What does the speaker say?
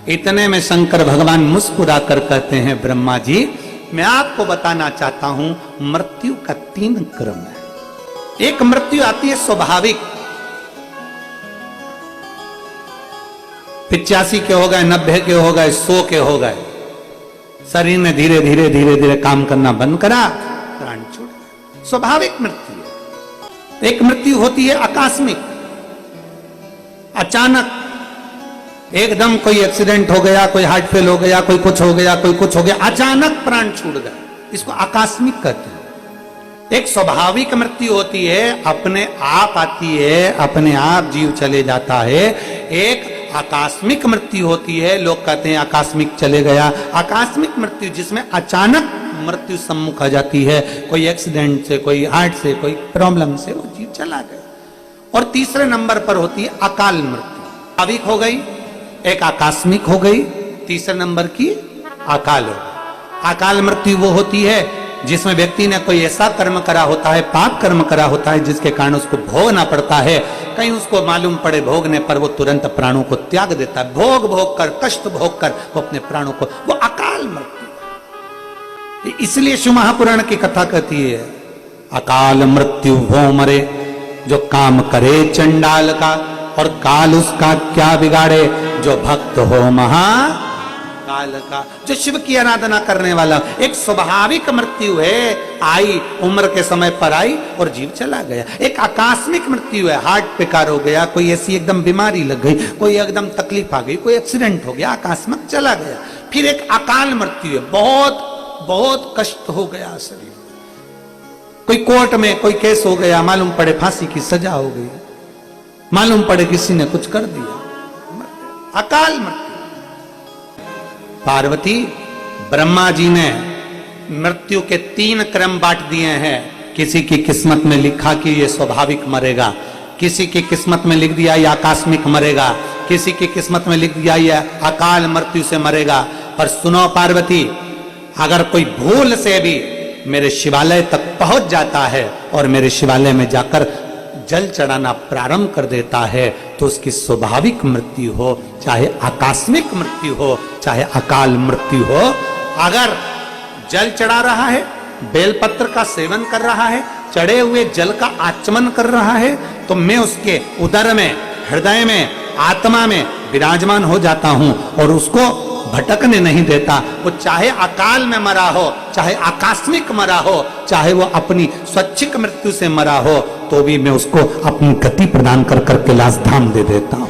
इतने में शंकर भगवान मुस्कुरा कर कहते हैं, ब्रह्मा जी मैं आपको बताना चाहता हूं मृत्यु का 3 क्रम है। एक मृत्यु आती है स्वाभाविक, 85 के हो गए, 90 के हो गए, 100 के हो गए, शरीर ने धीरे धीरे धीरे धीरे काम करना बंद करा, प्राण छूट गया, स्वाभाविक मृत्यु है। एक मृत्यु होती है आकस्मिक, अचानक एकदम कोई एक्सीडेंट हो गया, कोई हार्ट फेल हो गया, कोई कुछ हो गया, कोई कुछ हो गया, अचानक प्राण छूट गया, इसको आकस्मिक कहते हैं। एक स्वाभाविक मृत्यु होती है, अपने आप आती है, अपने आप जीव चले जाता है। एक आकस्मिक मृत्यु होती है, लोग कहते हैं आकस्मिक चले गया। आकस्मिक मृत्यु जिसमें अचानक मृत्यु सम्मुख आ जाती है, कोई एक्सीडेंट से, कोई हार्ट से, कोई प्रॉब्लम से वो जीव चला गया। और तीसरे नंबर पर होती है अकाल मृत्यु, स्वाभाविक हो गई, एक आकस्मिक हो गई, तीसरे नंबर की अकाल। अकाल मृत्यु वो होती है जिसमें व्यक्ति ने कोई ऐसा कर्म करा होता है, पाप कर्म करा होता है, जिसके कारण उसको भोगना पड़ता है। कहीं उसको मालूम पड़े भोगने पर वो तुरंत प्राणों को त्याग देता है, भोग भोग कर, कष्ट भोग कर वो अपने प्राणों को, वो अकाल मृत्यु। इसलिए शिव महापुराण की कथा कहती है अकाल मृत्यु वो मरे जो काम करे चंडाल का, और काल उसका क्या बिगाड़े जो भक्त हो महाकाल का। जो शिव की आराधना करने वाला, एक स्वाभाविक मृत्यु है, आई उम्र के समय पर आई और जीव चला गया। एक आकस्मिक मृत्यु है, हार्ट बेकार हो गया, कोई ऐसी एकदम बीमारी लग गई, कोई एकदम तकलीफ आ गई, कोई एक्सीडेंट हो गया, आकस्मिक चला गया। फिर एक अकाल मृत्यु है, बहुत बहुत कष्ट हो गया शरीर, कोई कोर्ट में कोई केस हो गया, मालूम पड़े फांसी की सजा हो गई, मालूम पड़े किसी ने कुछ कर दिया, अकाल मृत्यु। पार्वती, ब्रह्मा जी ने मृत्यु के 3 क्रम बांट दिए हैं। किसी की किस्मत में लिखा कि ये स्वाभाविक मरेगा, किसी की किस्मत में लिख दिया ये आकस्मिक मरेगा, किसी की किस्मत में लिख दिया ये अकाल मृत्यु से मरेगा। पर सुनो पार्वती, अगर कोई भूल से भी मेरे शिवालय तक पहुंच जाता है और मेरे शिवालय में जाकर जल चढ़ाना प्रारंभ कर देता है, तो उसकी स्वाभाविक मृत्यु हो, चाहे आकस्मिक मृत्यु हो, चाहे अकाल मृत्यु हो, अगर जल चढ़ा रहा है, बेलपत्र का सेवन कर रहा है, चढ़े हुए जल का आचमन कर रहा है, तो मैं उसके उदर में, हृदय में, आत्मा में विराजमान हो जाता हूं और उसको भटकने नहीं देता। वो चाहे अकाल में मरा हो, चाहे आकस्मिक मरा हो, चाहे वो अपनी स्वैच्छिक मृत्यु से मरा हो, तो भी मैं उसको अपनी गति प्रदान कर करके कैलाश धाम दे देता हूं।